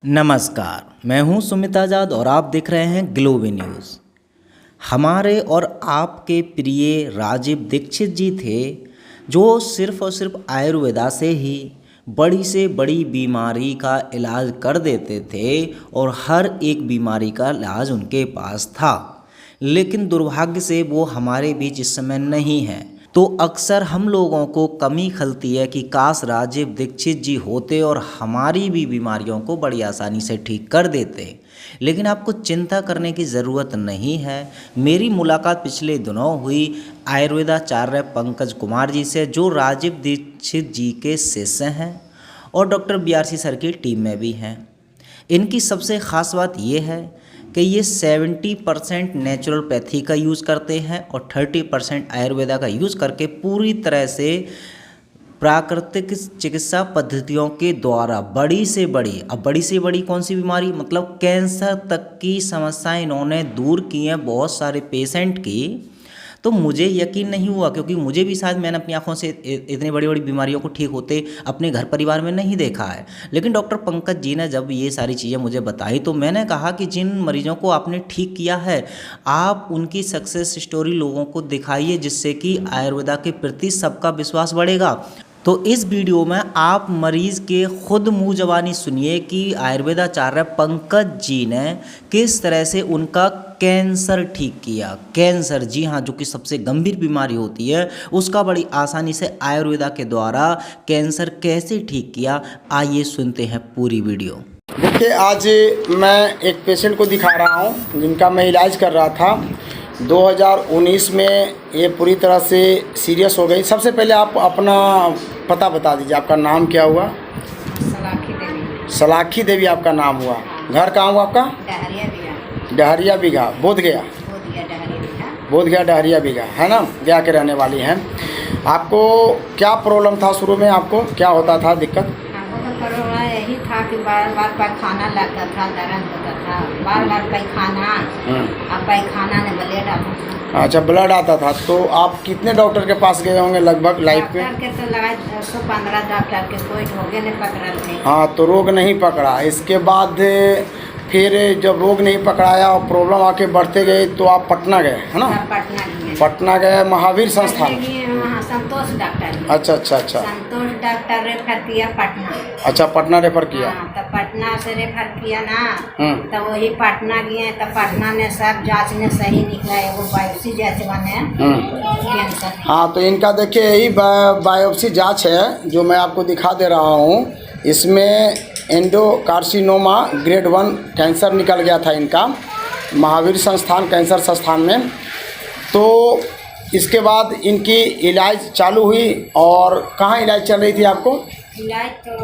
नमस्कार, मैं हूं सुमित आज़ाद और आप देख रहे हैं ग्लोबी न्यूज़। हमारे और आपके प्रिय राजीव दीक्षित जी थे जो सिर्फ़ और सिर्फ आयुर्वेदा से ही बड़ी से बड़ी बीमारी का इलाज कर देते थे और हर एक बीमारी का इलाज उनके पास था। लेकिन दुर्भाग्य से वो हमारे बीच इस समय नहीं है। तो अक्सर हम लोगों को कमी खलती है कि काश राजीव दीक्षित जी होते और हमारी भी बीमारियों को बड़ी आसानी से ठीक कर देते। लेकिन आपको चिंता करने की ज़रूरत नहीं है। मेरी मुलाकात पिछले दिनों हुई आयुर्वेदाचार्य पंकज कुमार जी से, जो राजीव दीक्षित जी के शिष्य हैं और डॉक्टर BRC सर की टीम में भी हैं। इनकी सबसे ख़ास बात ये है कि ये 70% नेचुरोपैथी का यूज़ करते हैं और 30% आयुर्वेदा का यूज़ करके पूरी तरह से प्राकृतिक चिकित्सा पद्धतियों के द्वारा बड़ी से बड़ी कौन सी बीमारी, मतलब कैंसर तक की समस्याएं इन्होंने दूर की हैं बहुत सारे पेशेंट की। तो मुझे यकीन नहीं हुआ, क्योंकि मुझे भी शायद मैंने अपनी आंखों से इतनी बड़ी बड़ी बीमारियों को ठीक होते अपने घर परिवार में नहीं देखा है। लेकिन डॉक्टर पंकज जी ने जब ये सारी चीज़ें मुझे बताई तो मैंने कहा कि जिन मरीजों को आपने ठीक किया है आप उनकी सक्सेस स्टोरी लोगों को दिखाइए, जिससे कि आयुर्वेदा के प्रति सबका विश्वास बढ़ेगा। तो इस वीडियो में आप मरीज़ के खुद मुँह ज़बानी सुनिए कि आयुर्वेदाचार्य पंकज जी ने किस तरह से उनका कैंसर ठीक किया। कैंसर, जी हाँ, जो कि सबसे गंभीर बीमारी होती है, उसका बड़ी आसानी से आयुर्वेदा के द्वारा कैंसर कैसे ठीक किया। आइए सुनते हैं पूरी वीडियो। देखिए, आज मैं एक पेशेंट को दिखा रहा हूँ जिनका मैं इलाज कर रहा था। 2019 में ये पूरी तरह से सीरियस हो गई। सबसे पहले आप अपना पता बता दीजिए, आपका नाम क्या हुआ? सलाखी देवी। सलाखी देवी आपका नाम हुआ। घर कहाँ हुआ आपका? डहरिया बिघा। डहरिया बिघा, बोधगया। बोधगया डहरिया बिघा, है ना? गया के रहने वाली हैं। आपको क्या प्रॉब्लम था शुरू में? आपको क्या होता था दिक्कत? हमको तो प्रॉब्लम यही था कि बार बार पैखाना लगता था, दर्द होता था, बार बार पैखाना। अब पैखाना ने ब्लड आता था। अच्छा, ब्लड आता था। तो आप कितने डॉक्टर के पास गए होंगे लगभग लाइफ में? डॉक्टर के तो लगा 115 डॉक्टर के, कोई रोगे नहीं पकड़ल थे। हाँ, तो रोग नहीं पकड़ा। इसके बाद फिर जब रोग नहीं पकड़ाया और प्रॉब्लम आके बढ़ते गए तो आप पटना गए, है ना? पटना गए महावीर संस्थान। संतोष डॉक्टर। अच्छा अच्छा अच्छा। संतोष डॉक्टर रेफर किया पटना। अच्छा, पटना रेफर किया। तो पटना से रेफर किया ना, तो वही पटना गए तो पटना ने सब जांच में सही निकला, वो बायोप्सी जांच बने कैंसर। हाँ, तो इनका देखिए यही बायोप्सी जांच है जो मैं आपको दिखा दे रहा हूँ। इसमें एंडोकार्सिनोमा ग्रेड 1 कैंसर निकल गया था इनका महावीर संस्थान कैंसर संस्थान में। तो इसके बाद इनकी इलाज चालू हुई। और कहाँ इलाज चल रही थी आपको? इलाज तो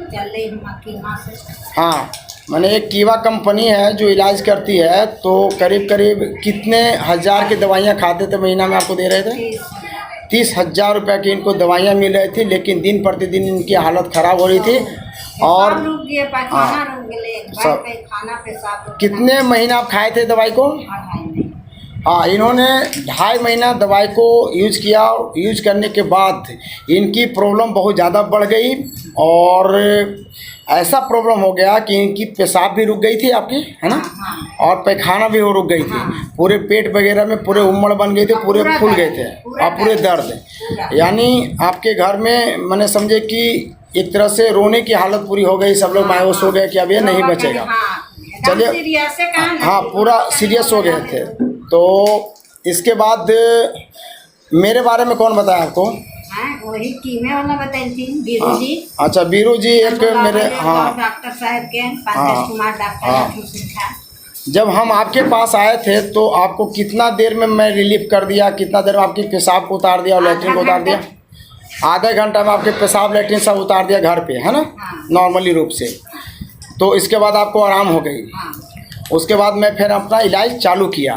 चल रही कीमा से। हाँ, मैंने एक कीवा कंपनी है जो इलाज करती है। तो करीब करीब कितने हज़ार की दवाइयाँ खाते थे महीना में आपको दे रहे थे? 30,000 रुपये की इनको दवाइयाँ मिल रही थी। लेकिन दिन प्रतिदिन इनकी हालत ख़राब हो रही थी। और कितने महीना आप खाए थे दवाई को? हाँ, इन्होंने 2.5 महीना दवाई को यूज किया। यूज करने के बाद इनकी प्रॉब्लम बहुत ज़्यादा बढ़ गई और ऐसा प्रॉब्लम हो गया कि इनकी पेशाब भी रुक गई थी आपकी, है ना? और पैखाना भी वो रुक गई थी। पूरे पेट वगैरह में पूरे उम्मड़ बन गए थे, पूरे फूल गए थे और पूरे दर्द। यानी आपके घर में मैंने समझे कि एक तरह से रोने की हालत पूरी हो गई। सब लोग मायूस हो गए कि अब ये नहीं बचेगा। चलिए, हाँ, पूरा सीरियस हो गए थे। तो इसके बाद मेरे बारे में कौन बताया आपको? वही कीमे वाला बताई थी, बीरू जी। अच्छा, बीरू जी एक मेरे, हाँ, डॉक्टर साहब के पंकज कुमार डॉक्टर। जब हम आपके पास आए थे तो आपको कितना देर में मैं रिलीफ कर दिया? कितना देर में आपकी पेशाब को उतार दिया और लैट्रिन को उतार दिया? आधे घंटा में आपके पेशाब लैट्रिन सब उतार दिया घर पे, है ना? नॉर्मली रूप से। तो इसके बाद आपको आराम हो गई। उसके बाद मैं फिर अपना इलाज चालू किया।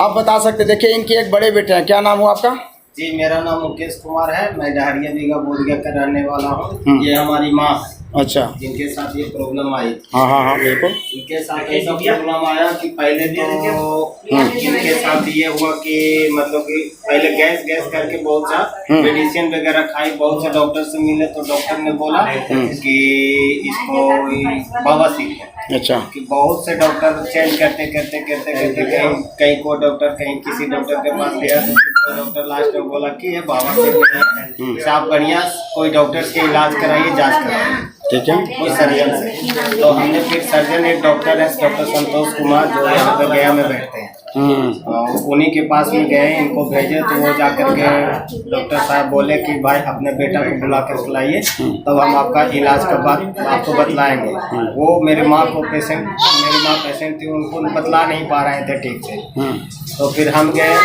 आप बता सकते, देखिए इनके एक बड़े बेटे हैं, क्या नाम हुआ आपका? जी, मेरा नाम मुकेश कुमार है। मैं डहरिया बिघा बोधगया का रहने वाला हूँ। ये हमारी माँ है। अच्छा। जिनके साथ ये प्रॉब्लम आई। हाँ हाँ हाँ बिल्कुल। इनके साथ ऐसा प्रॉब्लम आया कि पहले तो इनके साथ ये हुआ कि मतलब कि पहले गैस गैस करके बहुत सा मेडिसिन वगैरह खाई, बहुत से डॉक्टर से मिले तो डॉक्टर ने बोला कि इसको बवासीर है। अच्छा। कि बहुत से डॉक्टर चेंज करते करते करते करते कहीं कहीं को डॉक्टर कहीं किसी डॉक्टर के पास गया तो डॉक्टर लास्ट में बोला कि ये बवासीर है, आप बढ़िया कोई डॉक्टर से इलाज कराइए, जांच कराइए, ठीक है। कोई सर्जन से। तो हमने फिर सर्जन एक डॉक्टर है डॉक्टर संतोष कुमार जो यहाँ पे गया में बैठते हैं, उन्हीं के पास में गए, इनको भेजे तो वो जाकर के डॉक्टर साहब बोले कि भाई अपने बेटा को बुला कर बुलाइए तब हम आपका इलाज का बात आपको बतलाएंगे। वो मेरी माँ पेशेंट थी, उनको बतला नहीं पा रहे थे ठीक से। तो फिर हम गए,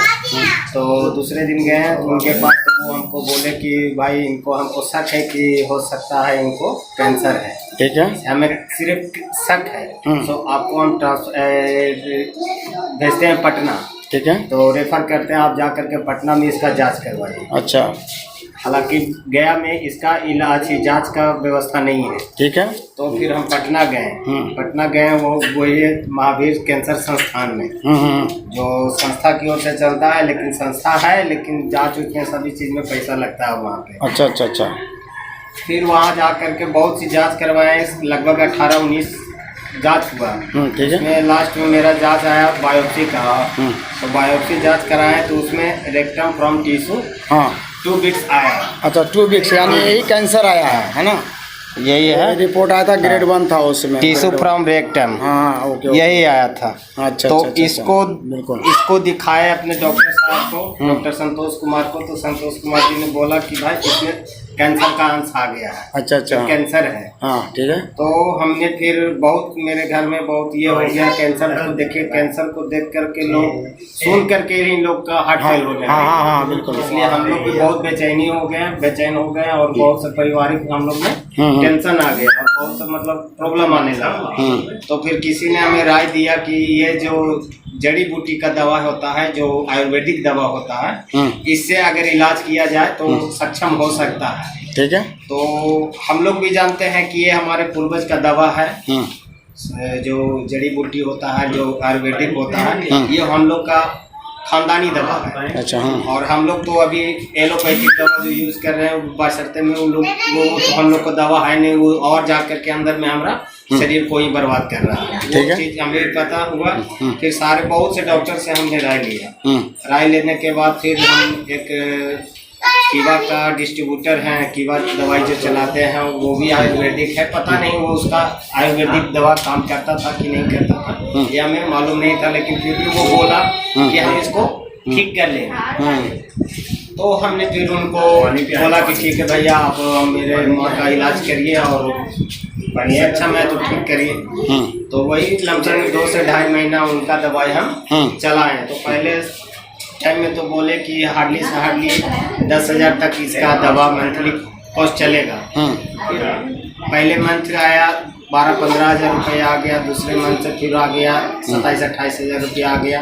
तो दूसरे दिन गए तो उनके पास, तो वो हमको बोले कि भाई हमको शक है कि हो सकता है इनको कैंसर है, ठीक है। हमें सिर्फ शक है, तो आपको हम भेजते हैं पटना, ठीक है। तो रेफर करते हैं, आप जा करके पटना में इसका जांच करवाइए। अच्छा। हालांकि गया में इसका इलाज जांच का व्यवस्था नहीं है, ठीक है। तो फिर हम पटना गए, वो ये महावीर कैंसर संस्थान में, जो संस्था की ओर से चलता है, लेकिन संस्था है लेकिन जांच में सभी चीज़ में पैसा लगता है वहाँ पे। अच्छा अच्छा अच्छा। फिर वहाँ जा करके बहुत सी जांच करवाए, लगभग 18-19 जांच हुआ। ठीक है। उसमें लास्ट में मेरा जांच आया बायोप्सी का, तो बायोप्सी जांच कराए तो उसमें रेक्टम फ्रॉम टिश्यू 2 बिट्स आया। अच्छा 2 बिट्स, यानी यही कैंसर आया है ना? यही है, रिपोर्ट आया था ग्रेड 1 था उसमें, टिश्यू फ्रॉम रेक्टम। हाँ ओके, यही आया था। अच्छा। तो अच्छा, इसको दिखाया अपने डॉक्टर साहब को, डॉक्टर संतोष कुमार को, तो संतोष कुमार जी ने बोला कि भाई इसमें कैंसर का अंश आ गया है। अच्छा अच्छा, कैंसर है। हाँ ठीक है। तो हमने फिर बहुत, मेरे घर में बहुत ये हो गया, कैंसर को देखिए, कैंसर को देख करके लोग सुन करके ही लोग का हार्ट फेल हो गया। हाँ बिल्कुल। इसलिए हम लोग भी बहुत बेचैन हो गए और बहुत से पारिवारिक हम लोग में टेंशन आ गया और बहुत से मतलब प्रॉब्लम आने लगा। तो फिर किसी ने हमें राय दिया कि ये जो जड़ी बूटी का दवा होता है, जो आयुर्वेदिक दवा होता है, इससे अगर इलाज किया जाए तो सक्षम हो सकता है। ठीक है। तो हम लोग भी जानते हैं कि ये हमारे पूर्वज का दवा है, जो जड़ी बूटी होता है, जो आयुर्वेदिक होता है, ये हम लोग का खानदानी दवा है। अच्छा। हाँ। और हम लोग तो अभी एलोपैथिक दवा जो यूज़ कर रहे हैं बशर्ते में उन लोग वो तो हम लोग को दवा है नहीं, वो और जा करके अंदर में हमारा शरीर को ही बर्बाद कर रहा है। वो चीज़ हमें पता हुआ, फिर सारे बहुत से डॉक्टर से हमने राय लिया। राय लेने के बाद फिर हम एक कीवा का डिस्ट्रीब्यूटर हैं, कीवा दवाई जो चलाते हैं, वो भी आयुर्वेदिक है। पता नहीं वो उसका आयुर्वेदिक दवा काम करता था कि नहीं करता था, ये हमें मालूम नहीं था, लेकिन फिर भी वो बोला कि हम इसको ठीक कर लेंगे। तो हमने फिर उनको बोला कि ठीक है भैया, आप मेरे माँ का इलाज करिए और बढ़िया अच्छा मैं तो ठीक करिए। तो वही लमसम 2 से 2.5 महीना उनका दवाई हम चलाएं। तो पहले टाइम में तो बोले कि हार्डली से हार्डली 10,000 तक इसका दवा मंथली कॉस्ट चलेगा। पहले मंथ आया 12-15 हज़ार रुपया आ गया, दूसरे मंथ से फिर आ गया 27-28 हज़ार रुपया आ गया।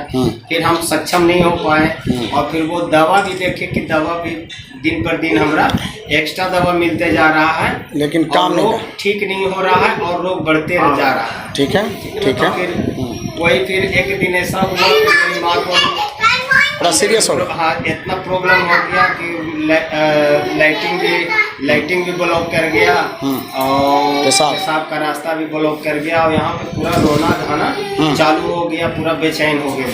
फिर हम सक्षम नहीं हो पाए और फिर वो दवा भी देखे कि दवा भी दिन पर दिन हमारा एक्स्ट्रा दवा मिलते जा रहा है, लेकिन काम नहीं, ठीक नहीं हो रहा है और रोग बढ़ते जा रहा है। ठीक है, ठीक है। फिर वही फिर एक दिन ऐसा हुआ कि मेरी माँ को बड़ा सीरियस हो गया। हाँ, इतना प्रॉब्लम हो गया कि लाइटिंग भी ब्लॉक कर गया और पेशाब का रास्ता भी ब्लॉक कर गया और यहाँ पे पूरा रोना धाना चालू हो गया, पूरा बेचैन हो गया।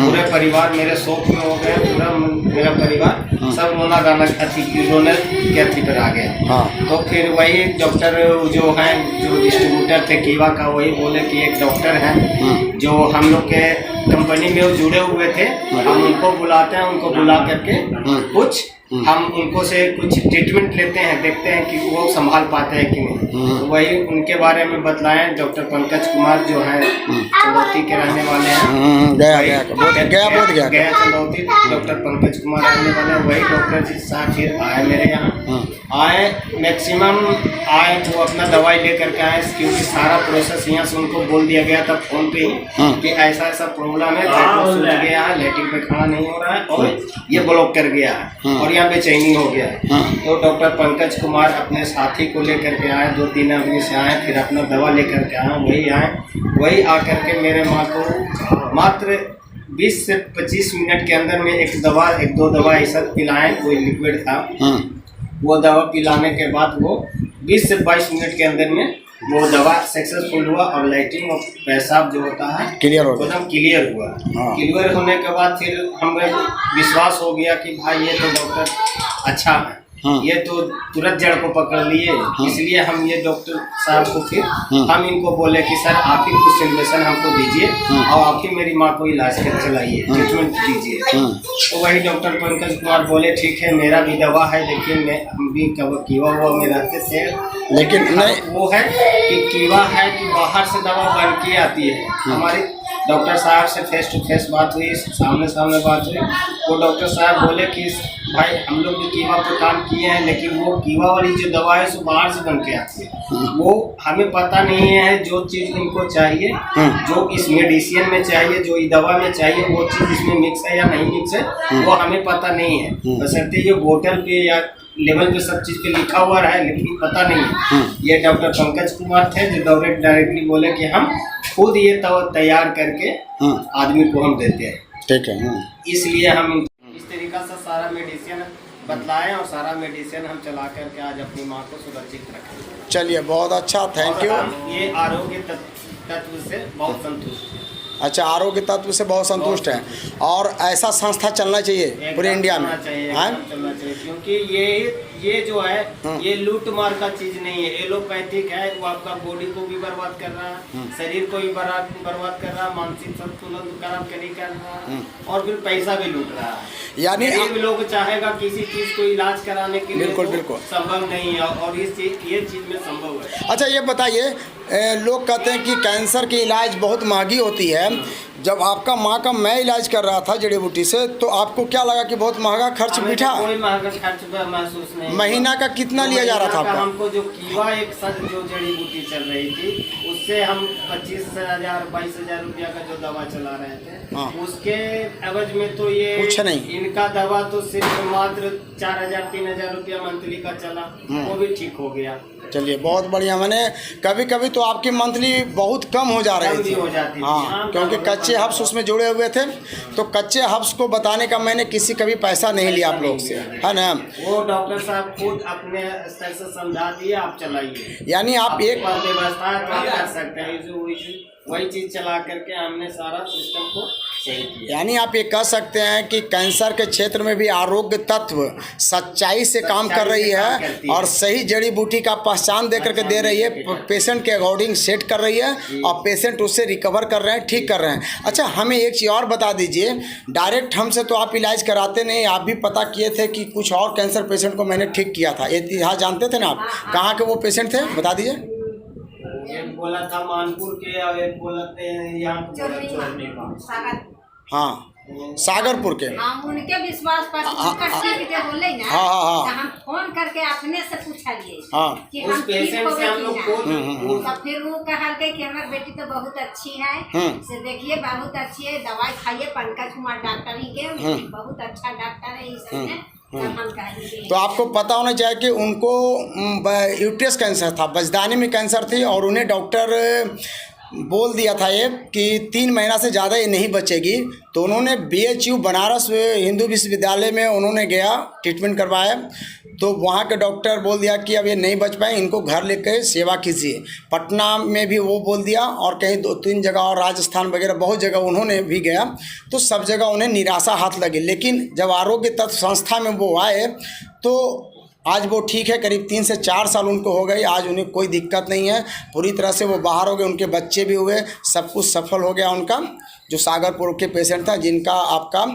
पूरे परिवार मेरे शोक में हो गया, पूरा मेरा परिवार सब रोना गाना रोने के अथी पर आ गया। तो फिर वही डॉक्टर जो हैं, जो डिस्ट्रीब्यूटर थे कीवा का, वही बोले कि एक डॉक्टर हैं जो हम लोग के कंपनी में वो जुड़े हुए थे, हम उनको बुलाते हैं, उनको बुला करके कुछ हम उनको से कुछ ट्रीटमेंट लेते हैं, देखते हैं कि वो संभाल पाते हैं कि नहीं। तो वही उनके बारे में बतलाएं। डॉक्टर पंकज कुमार जो हैं चंदौती के रहने वाले हैं, गया चंदौती, डॉक्टर पंकज कुमार रहने वाले हैं, वही डॉक्टर जी साहब फिर आए मेरे यहाँ आए मैक्सिमम आए तो अपना दवाई लेकर के आए, क्योंकि सारा प्रोसेस यहाँ से उनको बोल दिया गया था फोन पे ही कि ऐसा ऐसा प्रॉब्लम है, सूज गया है, लेटरिन पे खाना नहीं हो रहा है और ये ब्लॉक कर गया है और यहाँ बेचैनी हो गया है। तो डॉक्टर पंकज कुमार अपने साथी को लेकर के आए, 2-3 आदमी से आए, फिर अपना दवा लेकर के आए, वही आकर के मेरे माँ को मात्र 20 से 25 मिनट के अंदर में एक दो दवा ऐसा पिलाएं, कोई लिक्विड था, वो दवा पिलाने के बाद वो 20 से 22 मिनट के अंदर में वो दवा सक्सेसफुल हुआ और लैट्रिन और पेशाब जो होता है क्लियर हो गया, एकदम क्लियर हुआ। क्लियर होने के बाद फिर हमें विश्वास हो गया कि भाई ये तो डॉक्टर अच्छा है, ये तो तुरंत जड़ को पकड़ लिए। इसलिए हम ये डॉक्टर साहब को फिर हम इनको बोले कि सर आप ही कुछ सोल्यूशन हमको दीजिए और आप ही मेरी माँ को इलाज कर चलाइए, ट्रीटमेंट दीजिए। तो वही डॉक्टर पंकज कुमार बोले ठीक है, मेरा भी दवा है, देखिए हम भी कीवा हुआ में रहते थे, लेकिन नहीं वो है कि कीवा है कि बाहर से दवा बन के आती है। हमारी डॉक्टर साहब से फेस टू फेस बात हुई, सामने सामने बात हुई, वो डॉक्टर साहब बोले कि भाई हम लोग भी कीवा पे काम किए हैं, लेकिन वो कीवा वाली जो दवा है सो बाहर से बन के आती है, वो हमें पता नहीं है। जो चीज़ इनको चाहिए, जो इस मेडिसिन में चाहिए, जो इस दवा में चाहिए, वो चीज़ इसमें मिक्स है या नहीं मिक्स है वो हमें पता नहीं है। बशर्ते ये बोतल पे या लेवल पे सब चीज़ पे लिखा हुआ है, लेकिन पता नहीं है। ये डॉक्टर पंकज कुमार थे जो डायरेक्टली बोले कि हम खुद ये तैयार करके आदमी को हम देते हैं, ठीक है। इसलिए हम इस तरीका से सारा मेडिसिन बतलाएं और सारा मेडिसिन हम चला करके आज अपनी माँ को सुरक्षित रखें। चलिए बहुत अच्छा, थैंक यू। ये आरोग्य तत्व से बहुत संतुष्ट है। अच्छा, आरोग्य तत्व से बहुत संतुष्ट है और ऐसा संस्था चलना चाहिए पूरे इंडिया में, चलना चाहिए, क्योंकि ये जो है ये लूट मार का चीज नहीं है, एलोपैथिक है, वो आपका बॉडी को भी बर्बाद कर रहा है, शरीर को भी बर्बाद कर रहा है, मानसिक संतुलन खराब कर रहा है और फिर पैसा भी लूट रहा है। यानी लोग चाहेगा किसी चीज को इलाज कराने के लिए बिल्कुल संभव नहीं है और ये चीज में संभव है। अच्छा ये बताइए, लोग कहते हैं कि कैंसर की इलाज बहुत महंगी होती है। जब आपका माँ का मैं इलाज कर रहा था जड़ी बूटी से, तो आपको क्या लगा कि बहुत महंगा खर्च बिठा? कोई महंगा खर्च महसूस नहीं। महीना का कितना लिया जा रहा था आपका? हमको जो कीवा एक साथ जो जड़ी बूटी चल रही थी, उससे हम 25,000-22,000 रुपया का जो दवा चला रहे थे, उसके एवज में तो ये कुछ नहीं, इनका दवा तो सिर्फ मात्र 4,000-3,000 रुपया मंथली का चला, वो भी ठीक हो गया। चलिए बहुत बढ़िया। मैंने कभी कभी तो आपकी मंथली बहुत कम हो जा रही थी, हाँ, क्योंकि कच्चे हब्स उसमें जुड़े हुए थे, तो कच्चे हब्स को बताने का मैंने किसी कभी पैसा नहीं लिया आप लोग से, है ना। वो डॉक्टर साहब खुद अपने स्तर से समझा दिए, आप चलाइए। यानी आप एक व्यवस्था कर सकते हैं, वही चीज चला करके हमने सारा सिस्टम को सही किया। यानी आप ये कह सकते हैं कि कैंसर के क्षेत्र में भी आरोग्य तत्व सच्चाई से काम कर रही है और सही जड़ी बूटी का पहचान दे करके दे रही है, पेशेंट के अकॉर्डिंग सेट कर रही है और पेशेंट उससे रिकवर कर रहे हैं, ठीक कर रहे हैं। अच्छा हमें एक चीज़ और बता दीजिए, डायरेक्ट हमसे तो आप इलाज कराते नहीं, आप भी पता किए थे कि कुछ और कैंसर पेशेंट को मैंने ठीक किया था, ये यहाँ जानते थे ना आप? कहाँ के वो पेशेंट थे बता दीजिए। एक बोला था मानपुर के और एक बोला थे यहाँ हाँ सागरपुर के। हम उनके विश्वास पर बोले ना, हम फोन करके अपने से पूछा लिए कि हम ठीक हो गए, तो फिर वो कहा कि हमारी बेटी तो बहुत अच्छी है, से देखिए बहुत अच्छी है, दवाई खाइए, पंकज कुमार डॉक्टर ही के बहुत अच्छा डॉक्टर है इसमें। तो आपको पता होना चाहिए कि उनको यूट्रस कैंसर था, बजदानी में कैंसर थी और उन्हें डॉक्टर बोल दिया था ये कि 3 महीना से ज़्यादा ये नहीं बचेगी। तो उन्होंने BHU बनारस हिंदू विश्वविद्यालय में उन्होंने गया ट्रीटमेंट करवाया, तो वहाँ के डॉक्टर बोल दिया कि अब ये नहीं बच पाए, इनको घर लेकर सेवा कीजिए। पटना में भी वो बोल दिया और कहीं 2-3 जगह और राजस्थान वगैरह बहुत जगह उन्होंने भी गया, तो सब जगह उन्हें निराशा हाथ लगी। लेकिन जब आरोग्य तत्व संस्था में वो आए तो आज वो ठीक है, करीब 3 से 4 साल उनको हो गई, आज उन्हें कोई दिक्कत नहीं है, पूरी तरह से वो बाहर हो गए, उनके बच्चे भी हुए, सब कुछ सफल हो गया उनका। जो सागरपुर के पेशेंट था जिनका आपका